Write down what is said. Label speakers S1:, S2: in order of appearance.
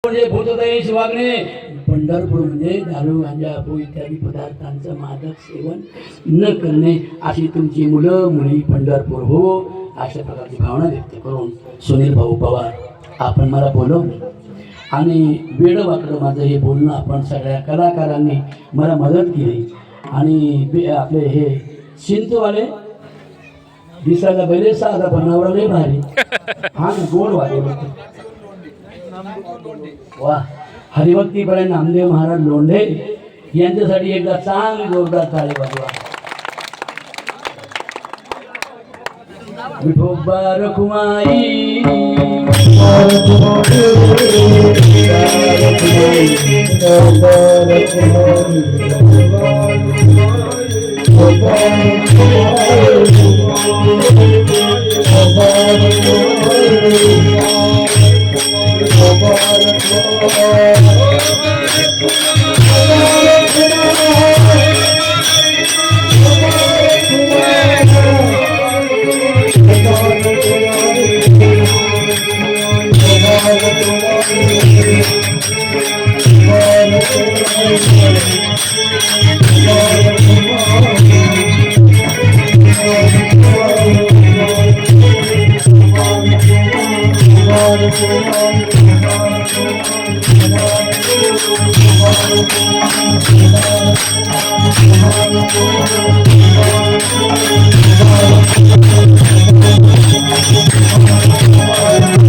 S1: म्हणजे भूतदयेश वागणे. पंढरपूर म्हणजे दारू गांजा अफू इत्यादी पदार्थांचं मादक सेवन न करणे अशी तुमची मुलं मुली पंढरपूर हो अशा प्रकारची भावना व्यक्त करून सुनील भाऊ पवार आपण मला बोलवलं आणि वेडं वाकडं माझं हे बोलणं आपण सगळ्या कलाकारांनी मला मदत केली आणि आपले हे चिंचवाले दिसायला बैले साधा बनवला लय भारी हा गोड वाजवलं वा हरिभक्तीपर्यंत नामदेव महाराज लोंढे यांच्यासाठी एकदा चांगली जोरदार ताली वाजवा. Vithoba Rakhumai
S2: Thank you.